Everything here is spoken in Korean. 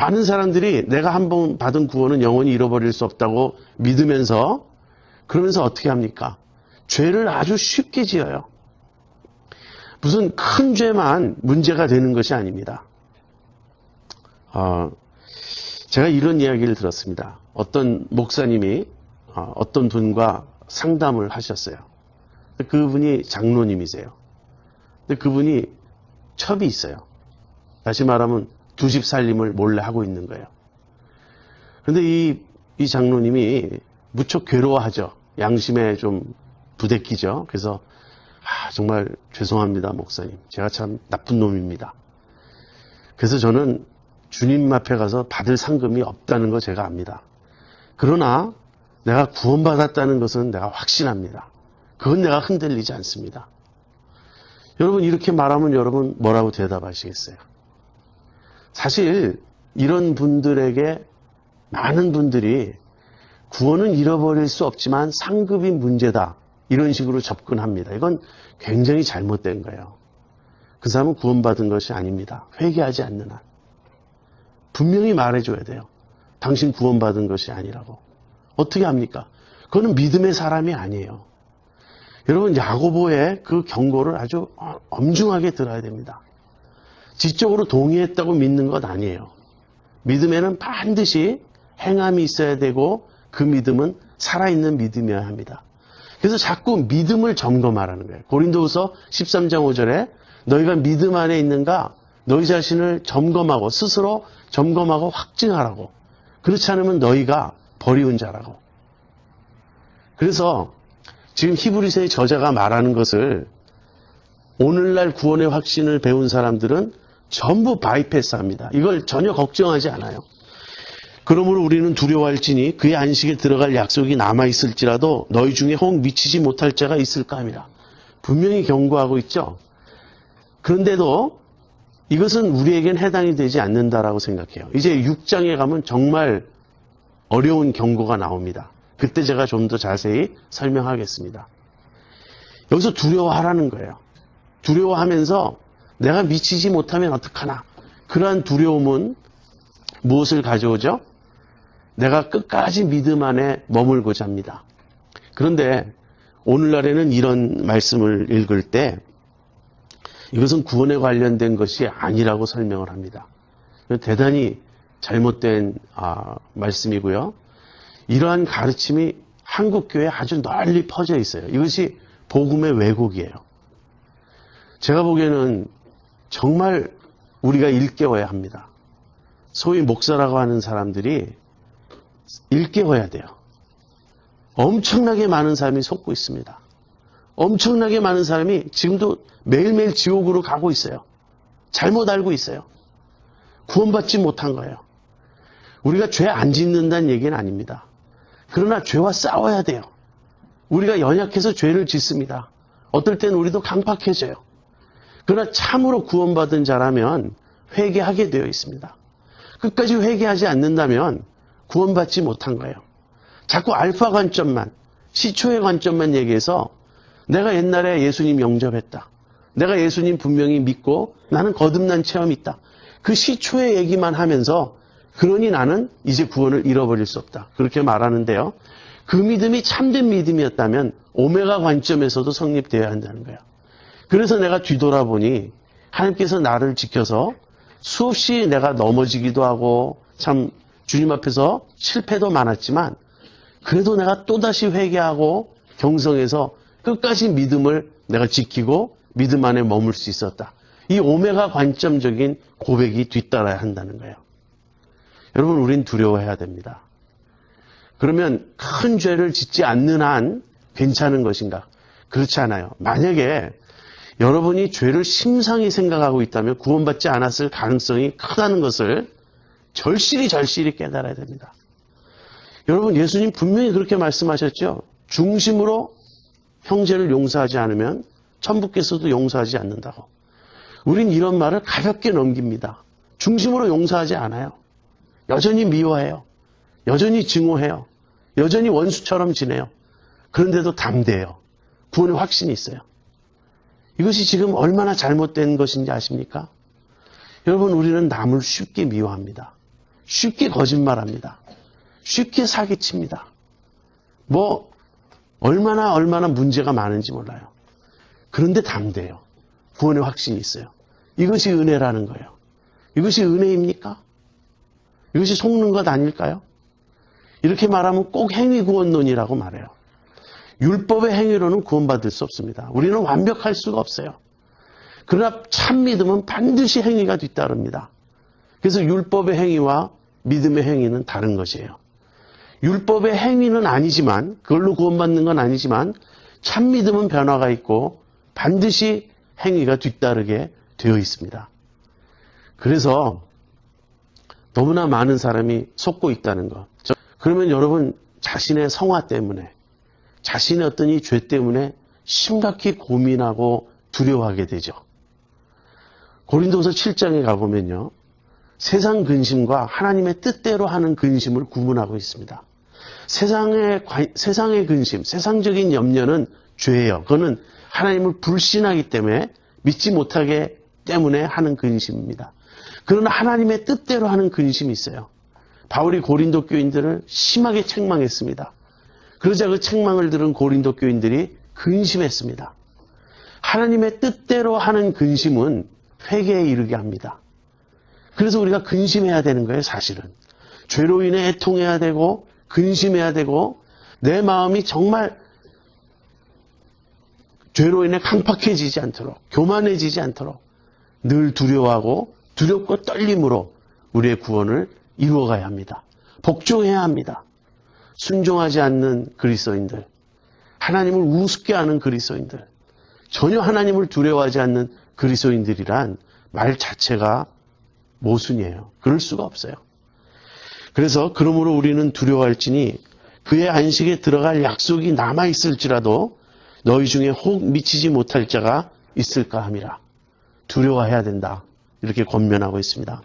많은 사람들이 내가 한 번 받은 구원은 영원히 잃어버릴 수 없다고 믿으면서 그러면서 어떻게 합니까? 죄를 아주 쉽게 지어요. 무슨 큰 죄만 문제가 되는 것이 아닙니다. 제가 이런 이야기를 들었습니다. 어떤 목사님이 어떤 분과 상담을 하셨어요. 그분이 장로님이세요. 근데 그분이 첩이 있어요. 다시 말하면 두 집 살림을 몰래 하고 있는 거예요. 그런데 이 장로님이 무척 괴로워하죠. 양심에 좀 부대끼죠. 그래서 정말 죄송합니다, 목사님. 제가 참 나쁜 놈입니다. 그래서 저는 주님 앞에 가서 받을 상금이 없다는 거 제가 압니다. 그러나 내가 구원받았다는 것은 내가 확신합니다. 그건 내가 흔들리지 않습니다. 여러분 이렇게 말하면 여러분 뭐라고 대답하시겠어요? 사실 이런 분들에게 많은 분들이 구원은 잃어버릴 수 없지만 상급이 문제다. 이런 식으로 접근합니다. 이건 굉장히 잘못된 거예요. 그 사람은 구원받은 것이 아닙니다. 회개하지 않는 한. 분명히 말해줘야 돼요. 당신 구원받은 것이 아니라고. 어떻게 합니까? 그거는 믿음의 사람이 아니에요. 여러분 야고보의 그 경고를 아주 엄중하게 들어야 됩니다. 지적으로 동의했다고 믿는 것 아니에요. 믿음에는 반드시 행함이 있어야 되고 그 믿음은 살아있는 믿음이어야 합니다. 그래서 자꾸 믿음을 점검하라는 거예요. 고린도후서 13장 5절에 너희가 믿음 안에 있는가 너희 자신을 점검하고 스스로 점검하고 확증하라고. 그렇지 않으면 너희가 버리운 자라고. 그래서 지금 히브리서의 저자가 말하는 것을 오늘날 구원의 확신을 배운 사람들은 전부 바이패스합니다. 이걸 전혀 걱정하지 않아요. 그러므로 우리는 두려워할지니 그의 안식에 들어갈 약속이 남아있을지라도 너희 중에 혹 미치지 못할 자가 있을까 합니다. 분명히 경고하고 있죠. 그런데도 이것은 우리에겐 해당이 되지 않는다라고 생각해요. 이제 6장에 가면 정말 어려운 경고가 나옵니다. 그때 제가 좀 더 자세히 설명하겠습니다. 여기서 두려워하라는 거예요. 두려워하면서 내가 미치지 못하면 어떡하나. 그러한 두려움은 무엇을 가져오죠? 내가 끝까지 믿음 안에 머물고자 합니다. 그런데 오늘날에는 이런 말씀을 읽을 때 이것은 구원에 관련된 것이 아니라고 설명을 합니다. 대단히 잘못된 말씀이고요. 이러한 가르침이 한국교회에 아주 널리 퍼져 있어요. 이것이 복음의 왜곡이에요. 제가 보기에는 정말 우리가 일깨워야 합니다. 소위 목사라고 하는 사람들이 일깨워야 돼요. 엄청나게 많은 사람이 속고 있습니다. 엄청나게 많은 사람이 지금도 매일매일 지옥으로 가고 있어요. 잘못 알고 있어요. 구원받지 못한 거예요. 우리가 죄 안 짓는다는 얘기는 아닙니다. 그러나 죄와 싸워야 돼요. 우리가 연약해서 죄를 짓습니다. 어떨 때는 우리도 강팍해져요. 그러나 참으로 구원받은 자라면 회개하게 되어 있습니다. 끝까지 회개하지 않는다면 구원받지 못한 거예요. 자꾸 알파 관점만, 시초의 관점만 얘기해서 내가 옛날에 예수님 영접했다. 내가 예수님 분명히 믿고 나는 거듭난 체험이 있다. 그 시초의 얘기만 하면서 그러니 나는 이제 구원을 잃어버릴 수 없다. 그렇게 말하는데요. 그 믿음이 참된 믿음이었다면 오메가 관점에서도 성립되어야 한다는 거예요. 그래서 내가 뒤돌아보니 하나님께서 나를 지켜서 수없이 내가 넘어지기도 하고 참 주님 앞에서 실패도 많았지만 그래도 내가 또다시 회개하고 경성해서 끝까지 믿음을 내가 지키고 믿음 안에 머물 수 있었다. 이 오메가 관점적인 고백이 뒤따라야 한다는 거예요. 여러분 우린 두려워해야 됩니다. 그러면 큰 죄를 짓지 않는 한 괜찮은 것인가? 그렇지 않아요. 만약에 여러분이 죄를 심상히 생각하고 있다면 구원받지 않았을 가능성이 크다는 것을 절실히 깨달아야 됩니다. 여러분 예수님 분명히 그렇게 말씀하셨죠. 중심으로 형제를 용서하지 않으면 천부께서도 용서하지 않는다고. 우린 이런 말을 가볍게 넘깁니다. 중심으로 용서하지 않아요. 여전히 미워해요. 여전히 증오해요. 여전히 원수처럼 지내요. 그런데도 담대해요. 구원의 확신이 있어요. 이것이 지금 얼마나 잘못된 것인지 아십니까? 여러분 우리는 남을 쉽게 미워합니다. 쉽게 거짓말합니다. 쉽게 사기칩니다. 뭐 얼마나 문제가 많은지 몰라요. 그런데 담대해요. 구원의 확신이 있어요. 이것이 은혜라는 거예요. 이것이 은혜입니까? 이것이 속는 것 아닐까요? 이렇게 말하면 꼭 행위구원론이라고 말해요. 율법의 행위로는 구원받을 수 없습니다. 우리는 완벽할 수가 없어요. 그러나 참 믿음은 반드시 행위가 뒤따릅니다. 그래서 율법의 행위와 믿음의 행위는 다른 것이에요. 율법의 행위는 아니지만, 그걸로 구원받는 건 아니지만 참 믿음은 변화가 있고 반드시 행위가 뒤따르게 되어 있습니다. 그래서 너무나 많은 사람이 속고 있다는 것. 그러면 여러분 자신의 성화 때문에, 자신의 어떤 이 죄 때문에 심각히 고민하고 두려워하게 되죠. 고린도서 7장에 가보면요, 세상 근심과 하나님의 뜻대로 하는 근심을 구분하고 있습니다. 세상의 근심, 세상적인 염려는 죄예요. 그거는 하나님을 불신하기 때문에, 믿지 못하기 때문에 하는 근심입니다. 그러나 하나님의 뜻대로 하는 근심이 있어요. 바울이 고린도 교인들을 심하게 책망했습니다. 그러자 그 책망을 들은 고린도 교인들이 근심했습니다. 하나님의 뜻대로 하는 근심은 회개에 이르게 합니다. 그래서 우리가 근심해야 되는 거예요, 사실은. 죄로 인해 애통해야 되고 근심해야 되고 내 마음이 정말 죄로 인해 강팍해지지 않도록, 교만해지지 않도록 늘 두려워하고 두렵고 떨림으로 우리의 구원을 이루어가야 합니다. 복종해야 합니다. 순종하지 않는 그리스도인들, 하나님을 우습게 하는 그리스도인들, 전혀 하나님을 두려워하지 않는 그리스도인들이란 말 자체가 모순이에요. 그럴 수가 없어요. 그래서 그러므로 우리는 두려워할지니 그의 안식에 들어갈 약속이 남아있을지라도 너희 중에 혹 미치지 못할 자가 있을까 함이라. 두려워해야 된다. 이렇게 권면하고 있습니다.